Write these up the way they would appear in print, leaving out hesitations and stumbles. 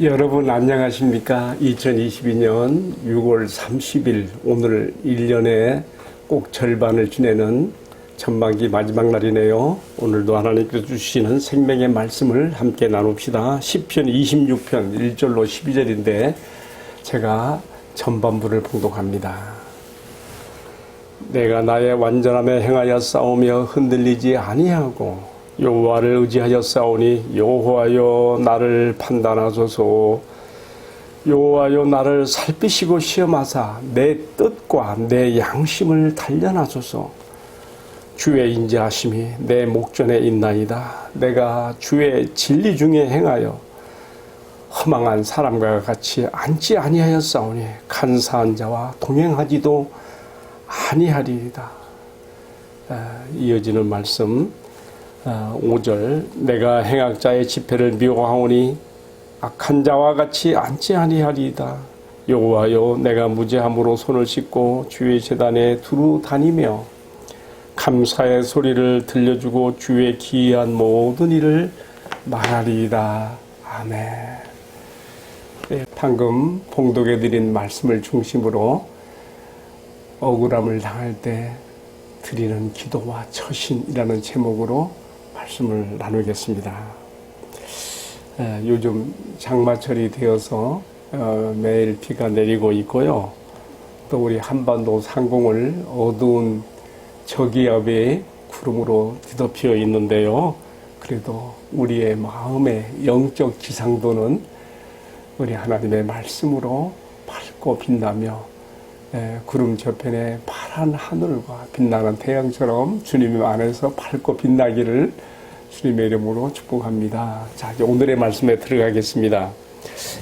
여러분 안녕하십니까? 2022년 6월 30일 오늘 1년의 꼭 절반을 지내는 전반기 마지막 날이네요. 오늘도 하나님께서 주시는 생명의 말씀을 함께 나눕시다. 시편 26편 1절로 12절인데 제가 전반부를 봉독합니다. 내가 나의 완전함에 행하여 싸우며 흔들리지 아니하고 여호와를 의지하여 싸우니 여호와여 나를 판단하소서. 여호와여 나를 살피시고 시험하사 내 뜻과 내 양심을 단련하소서. 주의 인자하심이 내 목전에 있나이다. 내가 주의 진리 중에 행하여 허망한 사람과 같이 앉지 아니하여 싸우니 간사한 자와 동행하지도 아니하리이다. 이어지는 말씀 5절 내가 행악자의 집회를 미워하오니 악한 자와 같이 앉지 아니하리이다. 여호와여 내가 무죄함으로 손을 씻고 주의 제단에 두루 다니며 감사의 소리를 들려주고 주의 기이한 모든 일을 말하리이다. 아멘. 네, 방금 봉독해드린 말씀을 중심으로 억울함을 당할 때 드리는 기도와 처신이라는 제목으로 말씀을 나누겠습니다. 요즘 장마철이 되어서 매일 비가 내리고 있고요. 또 우리 한반도 상공을 어두운 저기압의 구름으로 뒤덮여 있는데요. 그래도 우리의 마음의 영적 지상도는 우리 하나님의 말씀으로 밝고 빛나며 구름 저편에 파란 하늘과 빛나는 태양처럼 주님 안에서 밝고 빛나기를 주님의 이름으로 축복합니다. 자, 이제 오늘의 말씀에 들어가겠습니다.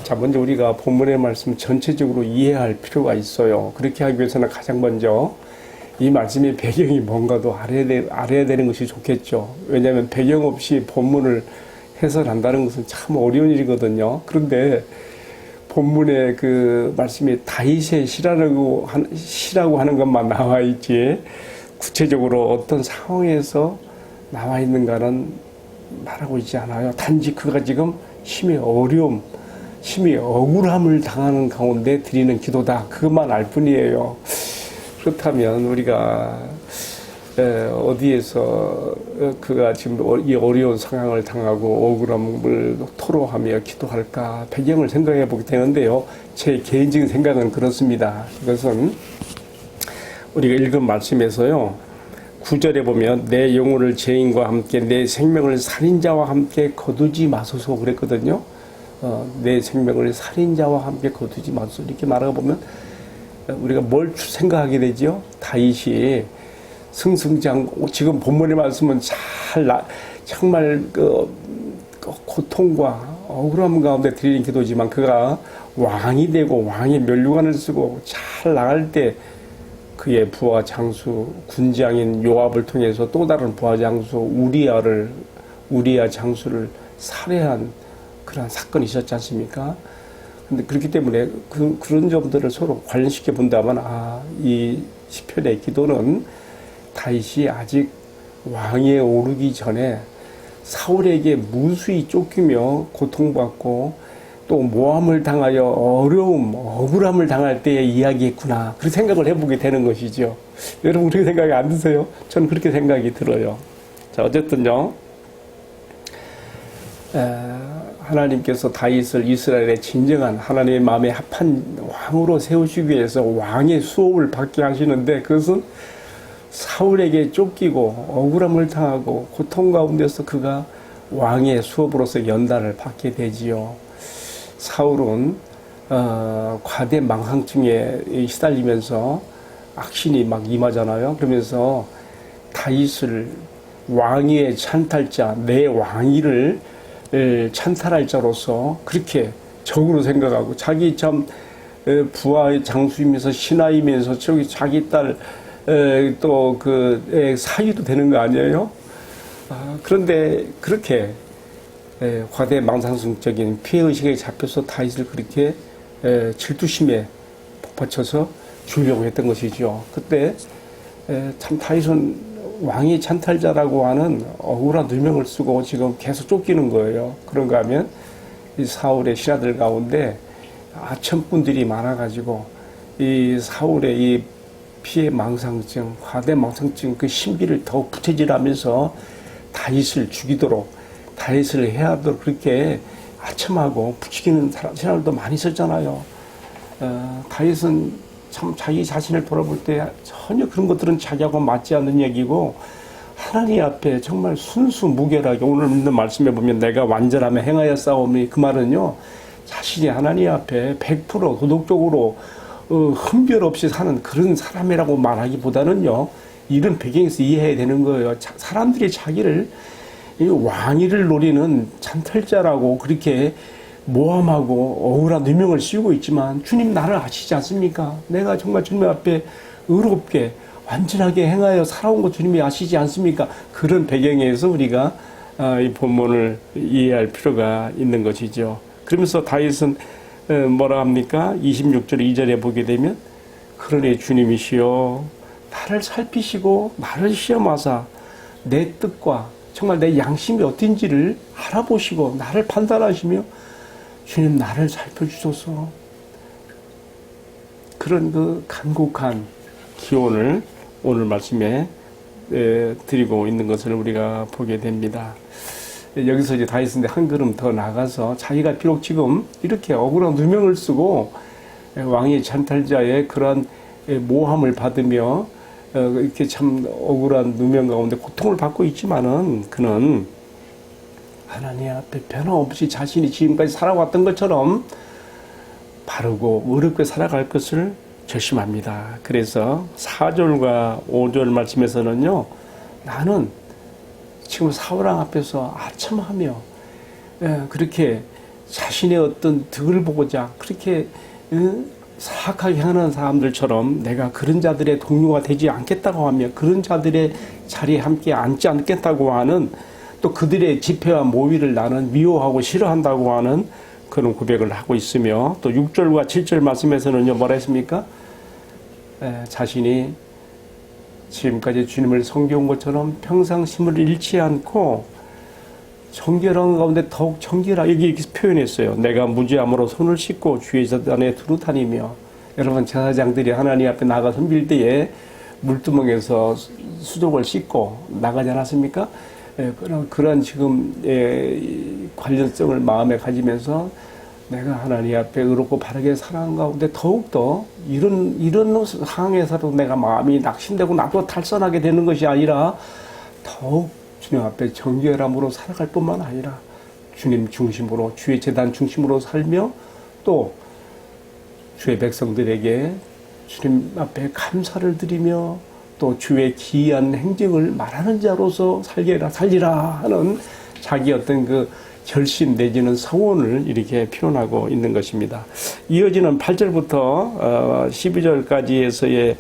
자, 먼저 우리가 본문의 말씀 전체적으로 이해할 필요가 있어요. 그렇게 하기 위해서는 가장 먼저 이 말씀의 배경이 뭔가도 알아야 되는 것이 좋겠죠. 왜냐하면 배경 없이 본문을 해설한다는 것은 참 어려운 일이거든요. 그런데 본문에 그 말씀이 다윗의 시라고 하는 것만 나와 있지 구체적으로 어떤 상황에서 나와 있는가는 말하고 있지 않아요. 단지 그가 지금 심히 어려움, 심히 억울함을 당하는 가운데 드리는 기도다. 그것만 알 뿐이에요. 그렇다면 우리가 어디에서 그가 지금 이 어려운 상황을 당하고 억울함을 토로하며 기도할까 배경을 생각해 보게 되는데요. 제 개인적인 생각은 그렇습니다. 이것은 우리가 읽은 말씀에서요. 9절에 보면 내 영혼을 죄인과 함께 내 생명을 살인자와 함께 거두지 마소서 그랬거든요. 내 생명을 살인자와 함께 거두지 마소서 이렇게 말하고 보면 우리가 뭘 생각하게 되죠? 다윗이 승승장구 지금 본문의 말씀은 정말 고통과 억울함 가운데 드리는 기도지만 그가 왕이 되고 왕의 면류관을 쓰고 잘 나갈 때 그의 부하 장수 군장인 요압을 통해서 또 다른 부하 장수 우리야 장수를 살해한 그런 사건이 있었지 않습니까? 근데 그렇기 때문에 그런 점들을 서로 관련시켜 본다면 이 시편의 기도는 다윗이 아직 왕위에 오르기 전에 사울에게 무수히 쫓기며 고통받고 또 모함을 당하여 억울함을 당할 때에 이야기했구나. 그렇게 생각을 해보게 되는 것이죠. 여러분 그렇게 생각이 안 드세요? 저는 그렇게 생각이 들어요. 자, 어쨌든요. 하나님께서 다윗을 이스라엘의 진정한 하나님의 마음에 합한 왕으로 세우시기 위해서 왕의 수업을 받게 하시는데 그것은 사울에게 쫓기고 억울함을 당하고 고통 가운데서 그가 왕의 수업으로서 연단을 받게 되지요. 사울은 과대 망상증에 시달리면서 악신이 막 임하잖아요. 그러면서 다윗을 왕위의 찬탈자, 내 왕위를 찬탈할 자로서 그렇게 적으로 생각하고 자기 참 부하의 장수이면서 신하이면서 자기 딸 또 그 사위도 되는 거 아니에요? 그런데 그렇게 과대 망상성적인 피해의식에 잡혀서 다윗을 그렇게 질투심에 폭받쳐서 죽이려고 했던 것이죠. 그때 참 다윗은 왕의 찬탈자라고 하는 억울한 누명을 쓰고 지금 계속 쫓기는 거예요. 그런가 하면 이 사울의 신하들 가운데 아첨꾼들이 많아가지고 이 사울의 이 피해 망상증, 화대 망상증 그 신비를 더욱 부채질하면서 다윗을 죽이도록, 다윗을 해하도록 그렇게 아첨하고 부추기는 신하들도 많이 있었잖아요. 다윗은 참 자기 자신을 돌아볼 때 전혀 그런 것들은 자기하고 맞지 않는 얘기고, 하나님 앞에 정말 순수무결하게, 오늘 있는 말씀에 보면 내가 완전하며 행하여 싸우니, 그 말은요, 자신이 하나님 앞에 100% 도덕적으로 흠결 없이 사는 그런 사람이라고 말하기보다는요, 이런 배경에서 이해해야 되는 거예요. 사람들이 자기를 왕위를 노리는 찬탈자라고 그렇게 모함하고 억울한 누명을 씌우고 있지만, 주님 나를 아시지 않습니까? 내가 정말 주님 앞에 의롭게 완전하게 행하여 살아온 거 주님이 아시지 않습니까? 그런 배경에서 우리가 이 본문을 이해할 필요가 있는 것이죠. 그러면서 다윗은 뭐라 합니까? 26절 2절에 보게 되면, 그러니 주님이시여 나를 살피시고 나를 시험하사 내 뜻과 정말 내 양심이 어떤지를 알아보시고 나를 판단하시며 주님 나를 살펴주소서. 그런 그 간곡한 기원을 오늘 말씀에 드리고 있는 것을 우리가 보게 됩니다. 여기서 이제 다윗은 한 걸음 더 나가서 자기가 비록 지금 이렇게 억울한 누명을 쓰고 왕의 찬탈자의 그러한 모함을 받으며 이렇게 참 억울한 누명 가운데 고통을 받고 있지만은, 그는 하나님 앞에 변함없이 자신이 지금까지 살아왔던 것처럼 바르고 의롭게 살아갈 것을 결심합니다. 그래서 4절과 5절 말씀에서는요, 나는 지금 사울왕 앞에서 아첨하며 그렇게 자신의 어떤 득을 보고자 그렇게 사악하게 하는 사람들처럼 내가 그런 자들의 동료가 되지 않겠다고 하며, 그런 자들의 자리에 함께 앉지 않겠다고 하는, 또 그들의 집회와 모의를 나는 미워하고 싫어한다고 하는 그런 고백을 하고 있으며, 또 6절과 7절 말씀에서는요, 뭐라 했습니까? 자신이 지금까지 주님을 섬겨온 것처럼 평상심을 잃지 않고 정결한 가운데 더욱 정결하게, 여기 이렇게 표현했어요. 내가 무죄함으로 손을 씻고 주의 재단에 두루 다니며. 여러분, 제사장들이 하나님 앞에 나가 섬길 때에 물두멍에서 수족을 씻고 나가지 않았습니까? 그런 지금 관련성을 마음에 가지면서 내가 하나님 앞에 의롭고 바르게 살아간 가운데 더욱더 이런 상황에서도 내가 마음이 낙심되고 나도 탈선하게 되는 것이 아니라 더욱 주님 앞에 정결함으로 살아갈 뿐만 아니라 주님 중심으로, 주의 재단 중심으로 살며, 또 주의 백성들에게 주님 앞에 감사를 드리며 또 주의 기이한 행적을 말하는 자로서 살리라 하는 자기 어떤 그 결심 내지는 서원을 이렇게 표현하고 있는 것입니다. 이어지는 8절부터 12절까지에서의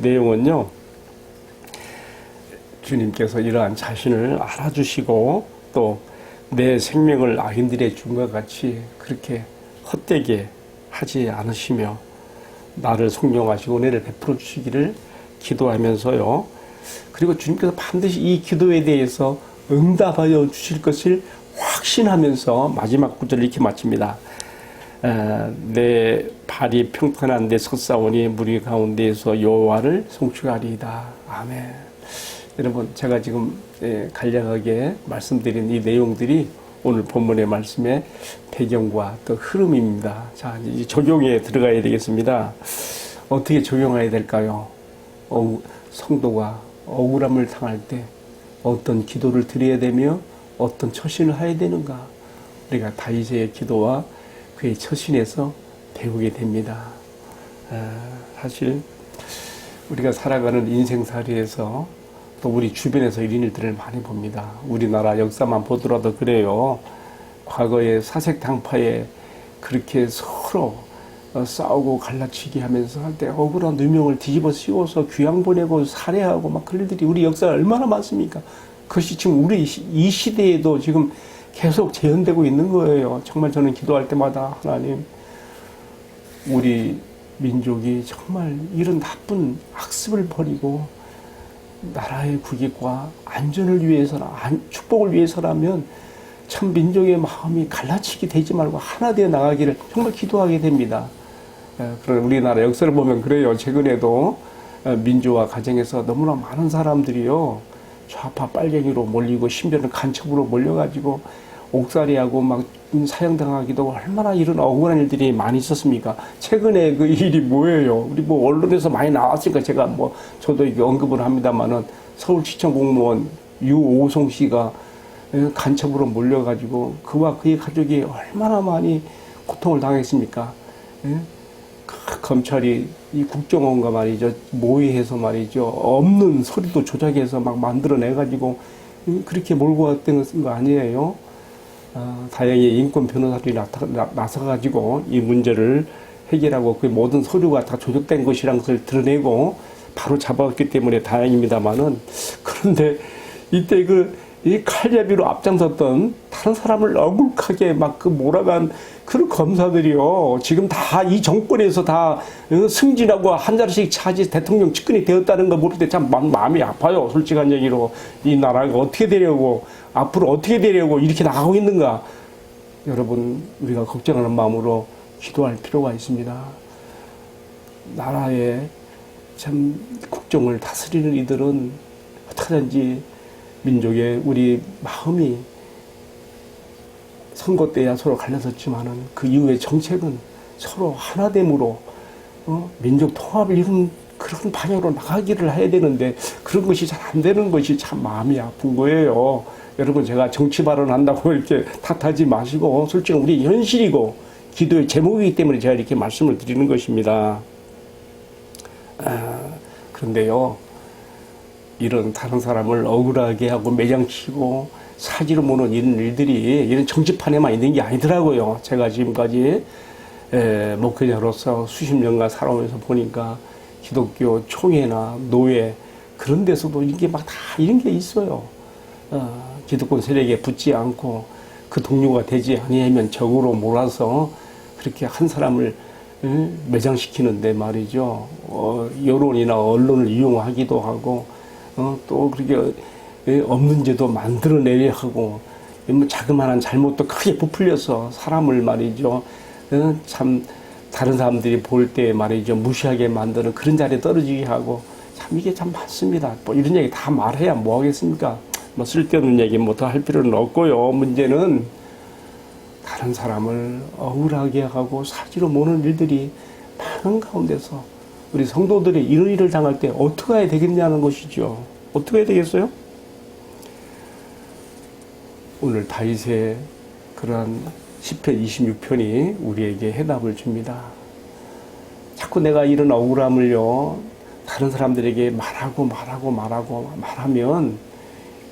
내용은요, 주님께서 이러한 자신을 알아주시고 또 내 생명을 악인들의 준과 같이 그렇게 헛되게 하지 않으시며 나를 성령하시고 은혜를 베풀어 주시기를 기도하면서요, 그리고 주님께서 반드시 이 기도에 대해서 응답하여 주실 것을 확신하면서 마지막 구절을 이렇게 마칩니다. 내 발이 평탄한 데 섰사오니 무리 가운데에서 여호와를 송축하리이다. 아멘. 여러분, 제가 지금 간략하게 말씀드린 이 내용들이 오늘 본문의 말씀의 배경과 또 흐름입니다. 자, 이제 적용에 들어가야 되겠습니다. 어떻게 적용해야 될까요? 성도가 억울함을 당할 때 어떤 기도를 드려야 되며 어떤 처신을 해야 되는가? 우리가 다윗의 기도와 그의 처신에서 배우게 됩니다. 사실 우리가 살아가는 인생살이에서 또 우리 주변에서 이런 일들을 많이 봅니다. 우리나라 역사만 보더라도 그래요. 과거에 사색당파에 그렇게 서로 싸우고 갈라치기 하면서 할 때 억울한 누명을 뒤집어 씌워서 귀양 보내고 살해하고 막 그런 일들이 우리 역사에 얼마나 많습니까? 그것이 지금 우리 이 시대에도 지금 계속 재현되고 있는 거예요. 정말 저는 기도할 때마다 하나님, 우리 민족이 정말 이런 나쁜 악습을 버리고 나라의 국익과 안전을 위해서나 축복을 위해서라면 참 민족의 마음이 갈라치게 되지 말고 하나 되어 나가기를 정말 기도하게 됩니다. 그런 우리나라 역사를 보면 그래요. 최근에도 민주화 과정에서 너무나 많은 사람들이요, 좌파 빨갱이로 몰리고 심지어는 간첩으로 몰려가지고 옥살이하고 막 사형당하기도 얼마나 이런 억울한 일들이 많이 있었습니까? 최근에 그 일이 뭐예요? 우리 뭐 언론에서 많이 나왔으니까 제가 뭐 저도 이게 언급을 합니다만은 서울시청 공무원 유오송 씨가 간첩으로 몰려가지고 그와 그의 가족이 얼마나 많이 고통을 당했습니까? 검찰이 이 국정원과 말이죠, 모의해서 말이죠, 없는 서류도 조작해서 막 만들어내가지고 그렇게 몰고 왔던 거 아니에요? 다행히 인권 변호사들이 나서가지고 이 문제를 해결하고 그 모든 서류가 다 조작된 것이라는 것을 드러내고 바로 잡았기 때문에 다행입니다만은, 그런데 이때 이 칼잡이로 앞장섰던 다른 사람을 억울하게 막 몰아간 그런 검사들이요, 지금 다 이 정권에서 다 승진하고 한 자리씩 차지 대통령 측근이 되었다는 거 모를 때 참 마음이 아파요. 솔직한 얘기로. 이 나라가 어떻게 되려고, 앞으로 어떻게 되려고 이렇게 나가고 있는가. 여러분, 우리가 걱정하는 마음으로 기도할 필요가 있습니다. 나라의 참 국정을 다스리는 이들은 어떻게든지 민족의 우리 마음이 선거 때야 서로 갈라섰지만은 그 이후의 정책은 서로 하나됨으로 민족 통합을 이룬 그런 방향으로 나가기를 해야 되는데 그런 것이 잘 안 되는 것이 참 마음이 아픈 거예요. 여러분, 제가 정치 발언한다고 이렇게 탓하지 마시고 솔직히 우리 현실이고 기도의 제목이기 때문에 제가 이렇게 말씀을 드리는 것입니다. 그런데요, 이런 다른 사람을 억울하게 하고 매장시키고 사지로 모는 이런 일들이 이런 정치판에만 있는 게 아니더라고요. 제가 지금까지 목회자로서 수십 년간 살아오면서 보니까 기독교 총회나 노회 그런 데서도 이게 막 다 이런 게 있어요. 기득권 세력에 붙지 않고 그 동료가 되지 아니하면 적으로 몰아서 그렇게 한 사람을 매장시키는데 말이죠. 여론이나 언론을 이용하기도 하고 또 그렇게 없는 죄도 만들어내려 하고 뭐 자그마한 잘못도 크게 부풀려서 사람을 말이죠, 참 다른 사람들이 볼 때 말이죠 무시하게 만드는 그런 자리에 떨어지게 하고, 참 이게 참 많습니다. 뭐 이런 얘기 다 말해야 뭐 하겠습니까? 뭐 쓸데없는 얘기 뭐 더 할 필요는 없고요. 문제는 다른 사람을 억울하게 하고 사지로 모는 일들이 많은 가운데서 우리 성도들이 이런 일을 당할 때 어떻게 해야 되겠냐는 것이죠. 어떻게 해야 되겠어요? 오늘 다윗의 그러한 시편 26편이 우리에게 해답을 줍니다. 자꾸 내가 이런 억울함을요, 다른 사람들에게 말하면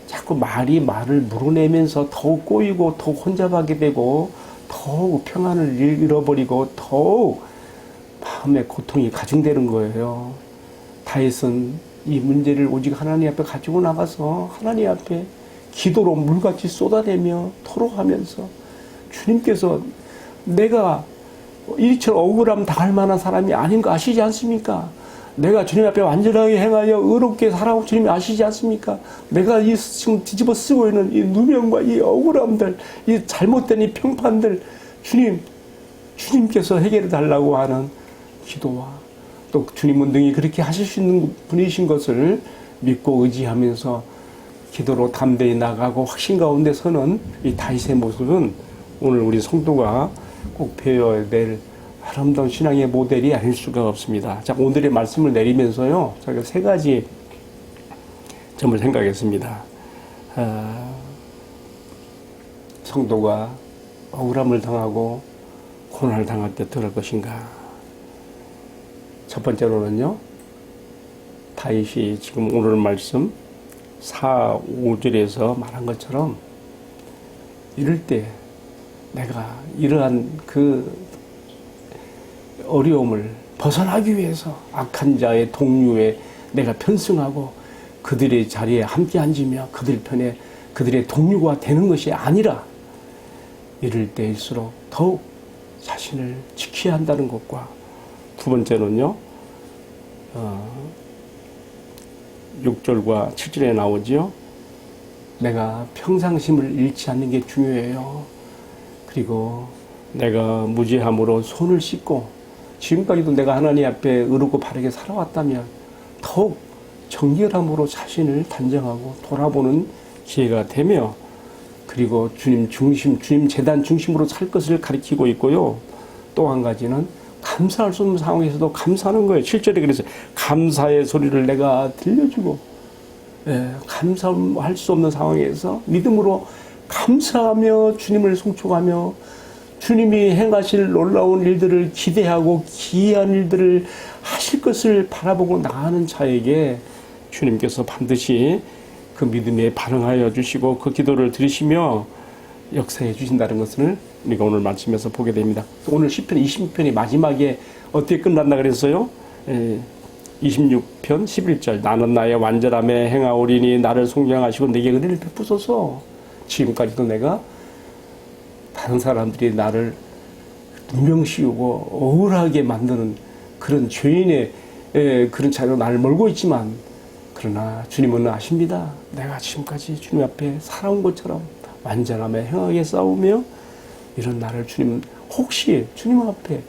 자꾸 말을 물어내면서 더욱 꼬이고 더욱 혼잡하게 되고 더욱 평안을 잃어버리고 더욱 마음의 고통이 가중되는 거예요. 다윗은 이 문제를 오직 하나님 앞에 가지고 나가서 하나님 앞에 기도로 물같이 쏟아내며 토로하면서, 주님께서 내가 이처럼 억울함 당할 만한 사람이 아닌 거 아시지 않습니까? 내가 주님 앞에 완전하게 행하여 의롭게 살아온 주님이 아시지 않습니까? 내가 이 지금 뒤집어 쓰고 있는 이 누명과 이 억울함들, 이 잘못된 이 평판들, 주님께서 해결해 달라고 하는 기도와 또 주님은 능히 그렇게 하실 수 있는 분이신 것을 믿고 의지하면서 기도로 담대히 나가고 확신 가운데 서는 이 다윗의 모습은 오늘 우리 성도가 꼭 배워야 될 아름다운 신앙의 모델이 아닐 수가 없습니다. 자, 오늘의 말씀을 내리면서요, 제가 세 가지 점을 생각했습니다. 성도가 억울함을 당하고 고난을 당할 때 어떨 것인가. 첫 번째로는요, 다윗이 지금 오늘 말씀 4, 5절에서 말한 것처럼 이럴 때 내가 이러한 그 어려움을 벗어나기 위해서 악한 자의 동료에 내가 편승하고 그들의 자리에 함께 앉으며 그들 편에 그들의 동료가 되는 것이 아니라 이럴 때일수록 더욱 자신을 지켜야 한다는 것과, 두 번째는요, 6절과 7절에 나오죠. 내가 평상심을 잃지 않는 게 중요해요. 그리고 내가 무죄함으로 손을 씻고 지금까지도 내가 하나님 앞에 의롭고 바르게 살아왔다면 더욱 정결함으로 자신을 단정하고 돌아보는 기회가 되며, 그리고 주님 중심, 주님 재단 중심으로 살 것을 가리키고 있고요. 또 한 가지는 감사할 수 없는 상황에서도 감사하는 거예요. 7절에 그래서 감사의 소리를 내가 들려주고, 감사할 수 없는 상황에서 믿음으로 감사하며 주님을 송축하며 주님이 행하실 놀라운 일들을 기대하고 기이한 일들을 하실 것을 바라보고 나가는 자에게 주님께서 반드시 그 믿음에 반응하여 주시고 그 기도를 들으시며 역사해 주신다는 것을 우리가 오늘 말씀에서 보게 됩니다. 오늘 시편 20편이 마지막에 어떻게 끝났나 그랬어요? 26편 11절 나는 나의 완전함에 행하오리니 나를 송장하시고 내게 은혜를 베푸소서. 지금까지도 내가 다른 사람들이 나를 누명씌우고 억울하게 만드는 그런 죄인의 그런 자리로 나를 몰고 있지만, 그러나 주님은 아십니다. 내가 지금까지 주님 앞에 살아온 것처럼 완전함에 행하게 싸우며 이런 나를 주님, 혹시 주님 앞에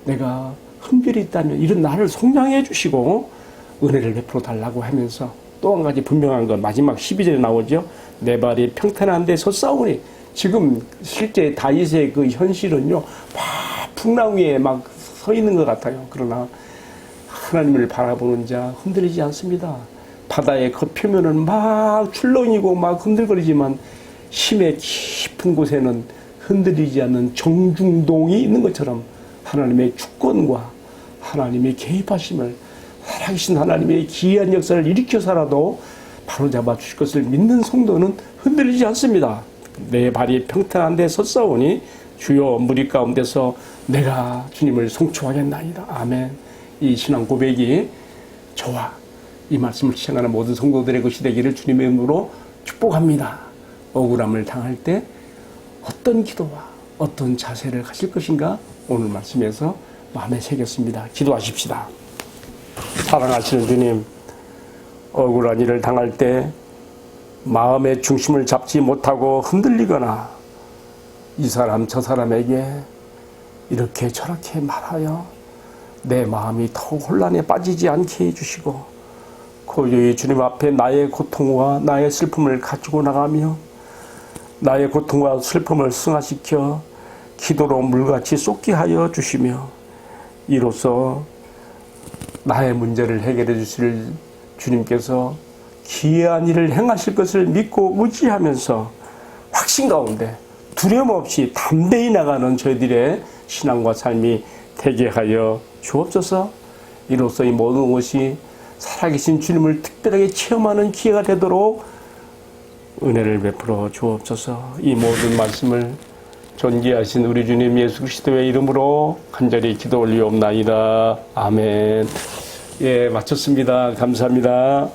내가 흠결이 있다면 이런 나를 속량해 주시고 은혜를 베풀어 달라고 하면서 또 한 가지 분명한 건 마지막 12절에 나오죠. 내 발이 평탄한 데 섰사오니. 지금 실제 다윗의 그 현실은요, 막 풍랑 위에 막 서 있는 것 같아요. 그러나 하나님을 바라보는 자 흔들리지 않습니다. 바다의 겉표면은 막 출렁이고 막 흔들거리지만 심의 깊은 곳에는 흔들리지 않는 정중동이 있는 것처럼 하나님의 주권과 하나님의 개입하심을, 살아계신 하나님의 기이한 역사를 일으켜서라도 바로잡아 주실 것을 믿는 성도는 흔들리지 않습니다. 내 발이 평탄한 데 섰사오니 주여 무리 가운데서 내가 주님을 송축하겠나이다. 아멘. 이 신앙 고백이 저와 이 말씀을 시청하는 모든 성도들의 것이 되기를 주님의 이름으로 축복합니다. 억울함을 당할 때 어떤 기도와 어떤 자세를 가질 것인가 오늘 말씀에서 마음에 새겼습니다. 기도하십시다. 사랑하시는 주님, 억울한 일을 당할 때 마음의 중심을 잡지 못하고 흔들리거나 이 사람 저 사람에게 이렇게 저렇게 말하여 내 마음이 더욱 혼란에 빠지지 않게 해주시고 고요히 주님 앞에 나의 고통과 나의 슬픔을 가지고 나가며 나의 고통과 슬픔을 승화시켜 기도로 물같이 쏟게 하여 주시며 이로써 나의 문제를 해결해 주실 주님께서 기이한 일을 행하실 것을 믿고 의지하면서 확신 가운데 두려움 없이 담대히 나가는 저희들의 신앙과 삶이 되게 하여 주옵소서. 이로써 이 모든 것이 살아계신 주님을 특별하게 체험하는 기회가 되도록 은혜를 베풀어 주옵소서. 이 모든 말씀을 존귀하신 우리 주님 예수 그리스도의 이름으로 간절히 기도 올리옵나이다. 아멘. 예, 마쳤습니다. 감사합니다.